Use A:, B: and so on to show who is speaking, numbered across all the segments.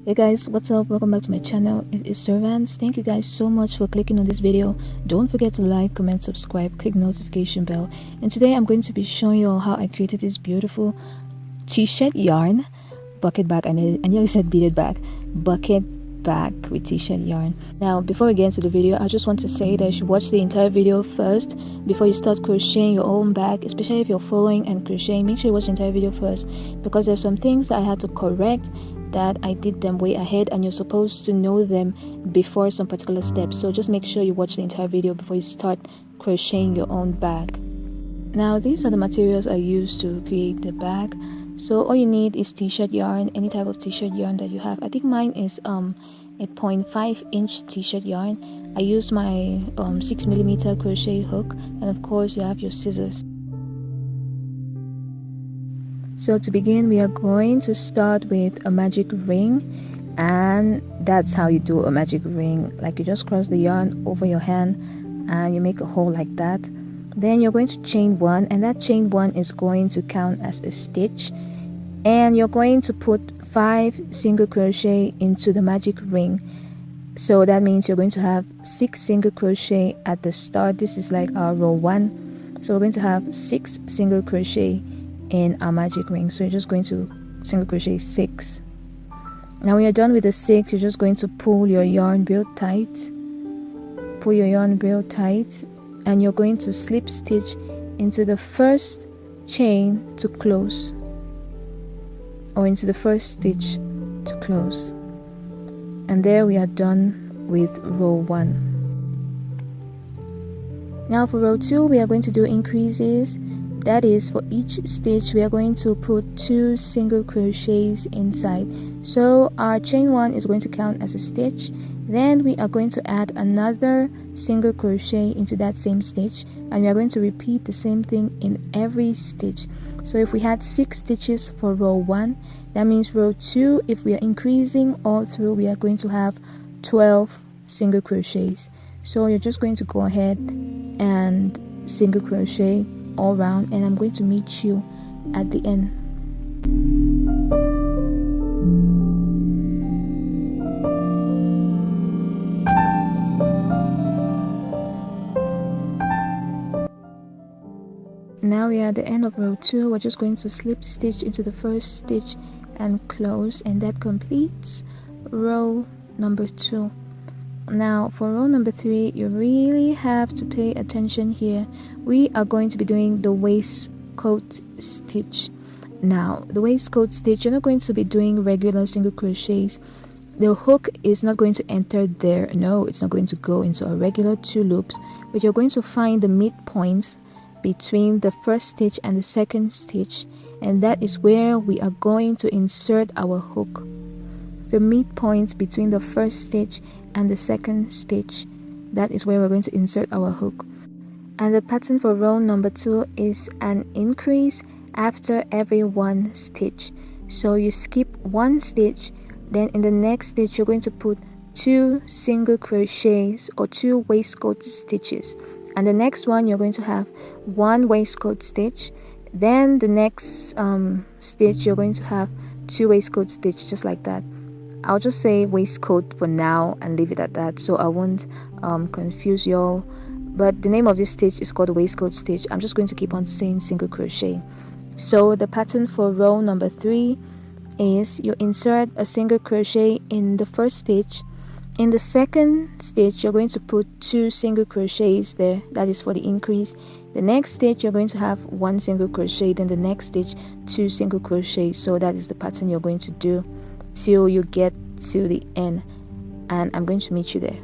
A: Hey guys, what's up? Welcome back to my channel. It is Servants. Thank you guys so much for clicking on this video. Don't forget to like, comment, subscribe, click notification bell. And today I'm going to be showing you all how I created this beautiful t-shirt yarn bucket bag. I nearly said beaded bag. Bucket bag with t-shirt yarn. Now before we get into the video, I just want to say that you should watch the entire video first before you start crocheting your own bag, especially if you're following and crocheting. Make sure you watch the entire video first, because there's some things that I had to correct that I did them way ahead, and you're supposed to know them before some particular steps. So just make sure you watch the entire video before you start crocheting your own bag. Now these are the materials I used to create the bag. So all you need is t-shirt yarn, any type of t-shirt yarn that you have. I think mine is a 0.5 inch t-shirt yarn. I use my 6mm crochet hook, and of course you have your scissors. So to begin, we are going to start with a magic ring, and that's how you do a magic ring. Like, you just cross the yarn over your hand and you make a hole like that. Then you're going to chain one, and that chain one is going to count as a stitch, and you're going to put 5 single crochet into the magic ring. So that means you're going to have 6 single crochet at the start. This is like our row 1, so we're going to have 6 single crochet in our magic ring. So you're just going to single crochet 6. Now when you're done with the 6, you're just going to pull your yarn real tight, and you're going to slip stitch into the first chain to close, or into the first stitch to close. And there we are done with row 1. Now for row 2, we are going to do increases. That is, for each stitch we are going to put 2 single crochets inside. So our chain 1 is going to count as a stitch. Then we are going to add another single crochet into that same stitch, and we are going to repeat the same thing in every stitch. So if we had 6 stitches for row 1, that means row 2, if we are increasing all through, we are going to have 12 single crochets. So you're just going to go ahead and single crochet all round, and I'm going to meet you at the end. Now we are at the end of row 2. We're just going to slip stitch into the first stitch and close, and that completes row number 2. Now for row number 3, you really have to pay attention here. We are going to be doing the waistcoat stitch. Now the waistcoat stitch, you're not going to be doing regular single crochets. The hook is not going to enter there. No, it's not going to go into a regular 2 loops, but you're going to find the midpoint between the first stitch and the second stitch, and that is where we are going to insert our hook. The midpoint between the first stitch and the second stitch, that is where we're going to insert our hook. And the pattern for row number 2 is an increase after every 1 stitch. So you skip 1 stitch, then in the next stitch you're going to put 2 single crochets or 2 waistcoat stitches, and the next one you're going to have 1 waistcoat stitch. Then the next stitch you're going to have 2 waistcoat stitch, just like that. I'll just say waistcoat for now and leave it at that, so I won't confuse y'all. But the name of this stitch is called the waistcoat stitch. I'm just going to keep on saying single crochet. So the pattern for row number 3 is you insert a single crochet in the first stitch. In the second stitch you're going to put 2 single crochets there. That is for the increase. The next stitch you're going to have 1 single crochet, then the next stitch 2 single crochets. So that is the pattern you're going to do till you get to the end, and I'm going to meet you there.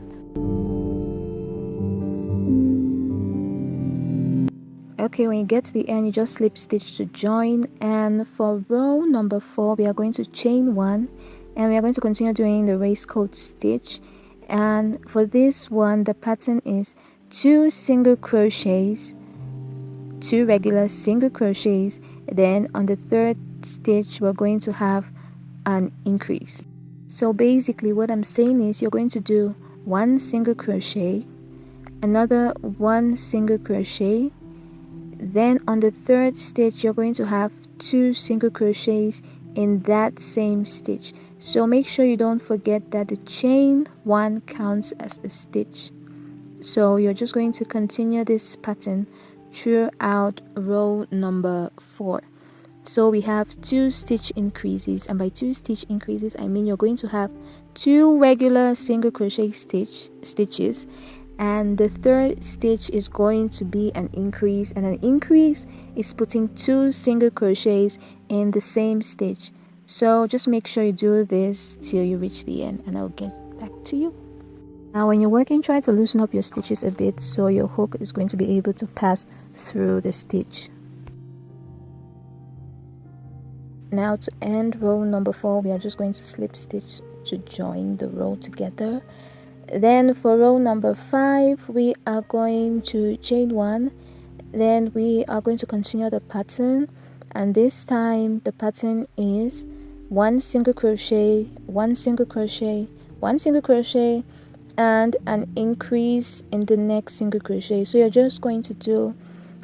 A: Okay, when you get to the end, you just slip stitch to join. And for row number 4, we are going to chain 1, and we are going to continue doing the waistcoat stitch. And for this one, the pattern is 2 single crochets, 2 regular single crochets, then on the third stitch we're going to have an increase. So basically what I'm saying is you're going to do 1 single crochet, another 1 single crochet, then on the third stitch you're going to have 2 single crochets in that same stitch. So make sure you don't forget that the chain 1 counts as a stitch. So you're just going to continue this pattern throughout row number 4. So we have 2 stitch increases, and by 2 stitch increases I mean you're going to have 2 regular single crochet stitches, and the third stitch is going to be an increase, and an increase is putting 2 single crochets in the same stitch. So just make sure you do this till you reach the end, and I'll get back to you. Now when you're working, try to loosen up your stitches a bit so your hook is going to be able to pass through the stitch. Now to end row number 4, we are just going to slip stitch to join the row together. Then for row number 5, we are going to chain 1. Then we are going to continue the pattern, and this time the pattern is 1 single crochet, 1 single crochet, 1 single crochet, and an increase in the next single crochet. So you're just going to do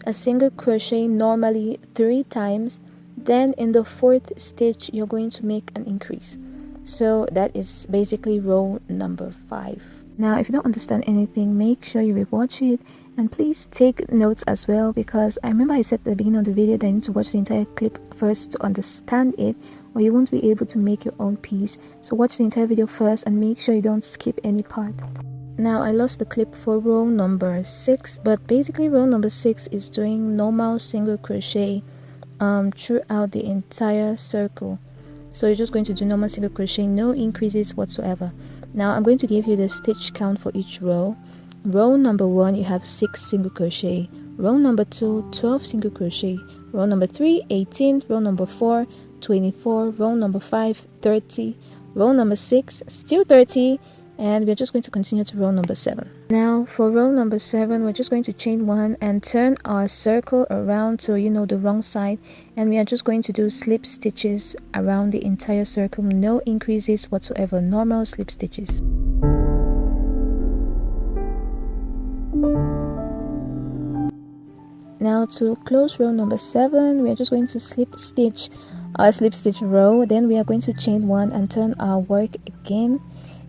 A: a single crochet normally 3 times. Then in the 4th stitch you're going to make an increase. So that is basically row number 5. Now if you don't understand anything, make sure you rewatch it, and please take notes as well, because I remember I said at the beginning of the video that you need to watch the entire clip first to understand it, or you won't be able to make your own piece. So watch the entire video first and make sure you don't skip any part. Now I lost the clip for row number 6, but basically row number 6 is doing normal single crochet throughout the entire circle. So you're just going to do normal single crochet, no increases whatsoever. Now I'm going to give you the stitch count for each row. Row number 1 you have 6 single crochet, row number 2 12 single crochet, row number 3 18, row number 4 24, row number 5 30, row number 6 still 30, and we're just going to continue to row number 7. Now for row number 7, we're just going to chain 1 and turn our circle around so you know the wrong side, and we are just going to do slip stitches around the entire circle, no increases whatsoever, normal slip stitches. Now to close row number 7, we are just going to slip stitch our slip stitch row, then we are going to chain 1 and turn our work again.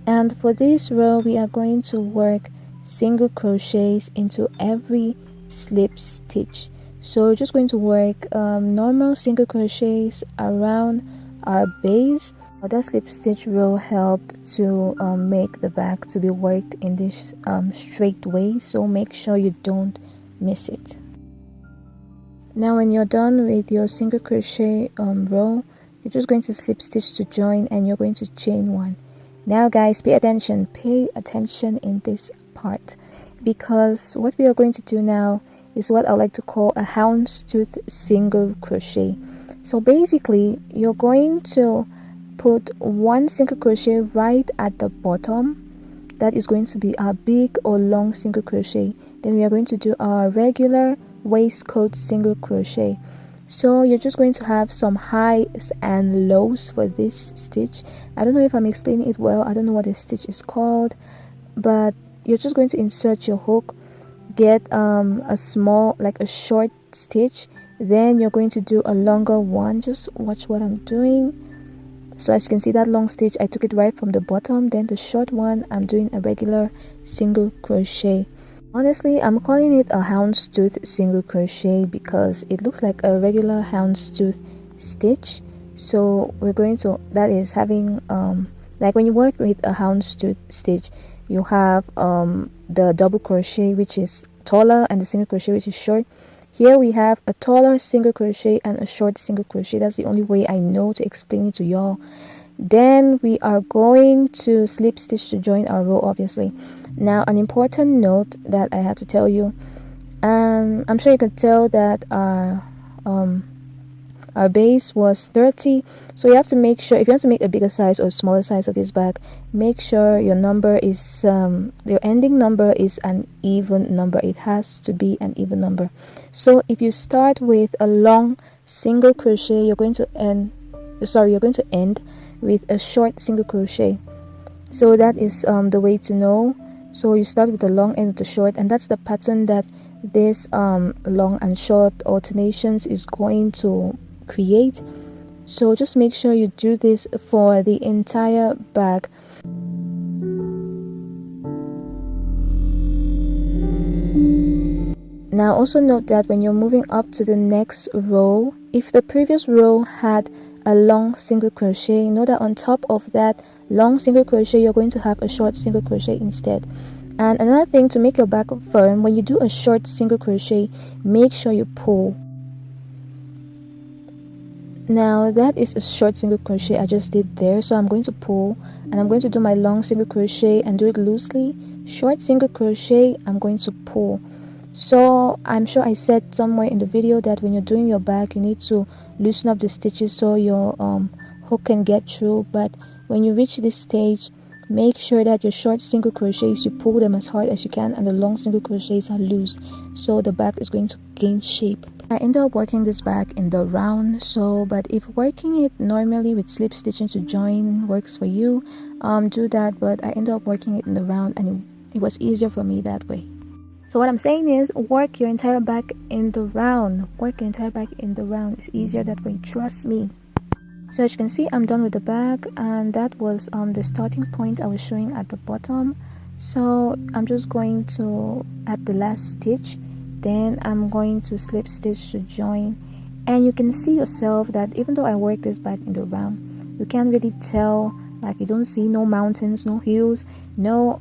A: And for this row we are going to work single crochets into every slip stitch. So we're just going to work normal single crochets around our base. That slip stitch row helped to make the back to be worked in this straight way, so make sure you don't miss it. Now when you're done with your single crochet row, you're just going to slip stitch to join, and you're going to chain 1. Now guys, pay attention in this part, because what we are going to do now is what I like to call a houndstooth single crochet. So basically you're going to put 1 single crochet right at the bottom. That is going to be our big or long single crochet. Then we are going to do our regular waistcoat single crochet. So you're just going to have some highs and lows for this stitch. I don't know if I'm explaining it well. I don't know what the stitch is called, but you're just going to insert your hook, get a small, like a short stitch, then you're going to do a longer one. Just watch what I'm doing. So as you can see, that long stitch I took it right from the bottom, then the short one I'm doing a regular single crochet. Honestly, I'm calling it a houndstooth single crochet because it looks like a regular houndstooth stitch. So we're going to, that is having like when you work with a houndstooth stitch, you have the double crochet which is taller and the single crochet which is short. Here we have a taller single crochet and a short single crochet. That's the only way I know to explain it to y'all. Then we are going to slip stitch to join our row, obviously. Now an important note that I had to tell you, I'm sure you can tell that our base was 30, so you have to make sure, if you want to make a bigger size or smaller size of this bag, make sure your number is your ending number is an even number. It has to be an even number. So if you start with a long single crochet, you're going to end with a short single crochet. So that is the way to know. So you start with the long and the short, and that's the pattern that this long and short alternations is going to create. So just make sure you do this for the entire bag. Now also note that when you're moving up to the next row, if the previous row had a long single crochet, know that on top of that long single crochet you're going to have a short single crochet instead. And another thing, to make your bag firm, when you do a short single crochet, make sure you pull. Now that is a short single crochet I just did there, so I'm going to pull and I'm going to do my long single crochet and do it loosely. Short single crochet, I'm going to pull. So I'm sure I said somewhere in the video that when you're doing your bag you need to loosen up the stitches so your hook can get through, but when you reach this stage, make sure that your short single crochets, you pull them as hard as you can, and the long single crochets are loose, so the bag is going to gain shape. I ended up working this bag in the round, but if working it normally with slip stitching to join works for you, do that, but I ended up working it in the round and it was easier for me that way. So what I'm saying is, work your entire bag in the round. Work your entire bag in the round. It's easier that way, trust me. So as you can see, I'm done with the bag, and that was the starting point I was showing at the bottom. So I'm just going to add the last stitch, then I'm going to slip stitch to join. And you can see yourself that even though I work this bag in the round, you can't really tell, like you don't see no mountains, no hills, no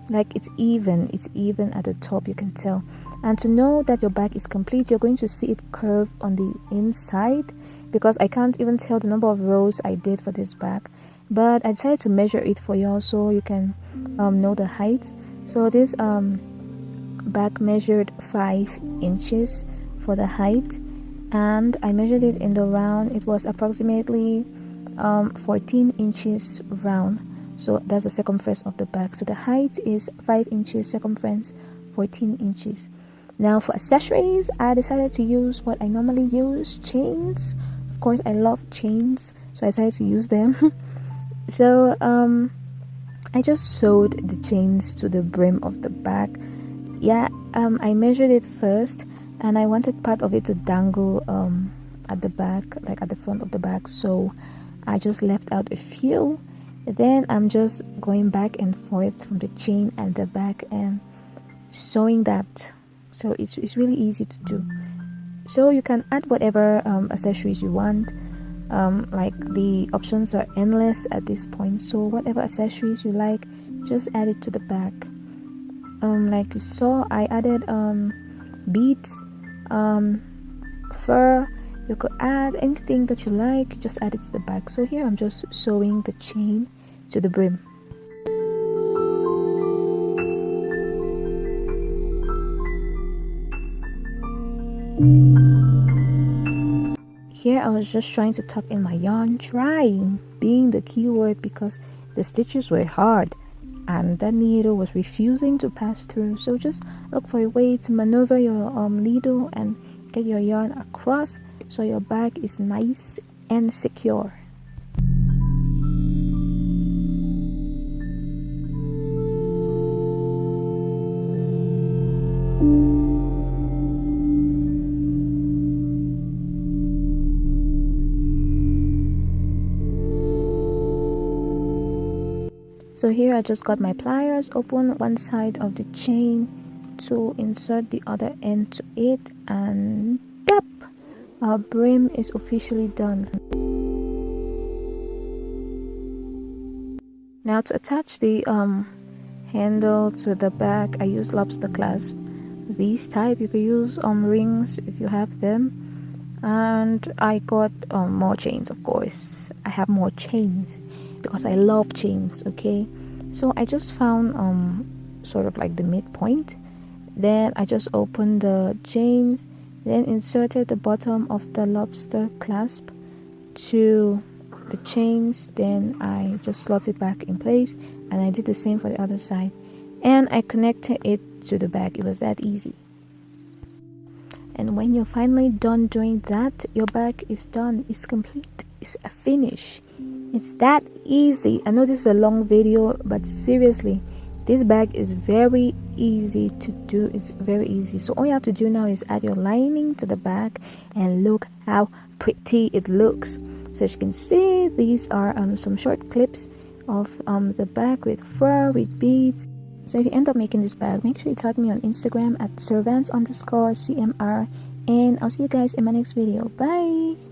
A: like it's even at the top, you can tell. And to know that your bag is complete, you're going to see it curve on the inside, because I can't even tell the number of rows I did for this bag, but I decided to measure it for you so you can know the height. So this bag measured 5 inches for the height, and I measured it in the round. It was approximately 14 inches round. So that's the circumference of the bag. So the height is 5 inches, circumference 14 inches. Now for accessories, I decided to use what I normally use, chains. Of course, I love chains, so I decided to use them. So I just sewed the chains to the brim of the bag. Yeah, I measured it first, and I wanted part of it to dangle at the back, like at the front of the bag. So I just left out a few. Then I'm just going back and forth from the chain and the back and sewing that. So it's really easy to do. So you can add whatever accessories you want. Like the options are endless at this point. So whatever accessories you like, just add it to the back. Like you saw, I added beads, fur. You could add anything that you like, just add it to the back. So here I'm just sewing the chain to the brim. Here I was just trying to tuck in my yarn, trying being the key word, because the stitches were hard and that needle was refusing to pass through. So just look for a way to maneuver your needle and get your yarn across so your bag is nice and secure. So here I just got my pliers, open one side of the chain to insert the other end to it, and yep, our brim is officially done. Now to attach the handle to the back, I use lobster clasp. These type, you could use rings if you have them, and I got more chains. Of course I have more chains because I love chains. Okay, so I just found sort of like the midpoint, then I just opened the chains, then inserted the bottom of the lobster clasp to the chains, then I just slot it back in place, and I did the same for the other side, and I connected it to the back. It was that easy. And when you're finally done doing that, your bag is done, it's complete, it's a finish. It's that easy. I know this is a long video, but seriously, this bag is very easy to do. It's very easy. So all you have to do now is add your lining to the bag, and look how pretty it looks. So as you can see, these are some short clips of the bag with fur, with beads. So if you end up making this bag, make sure you tag me on Instagram at servants_cmr, and I'll see you guys in my next video. Bye.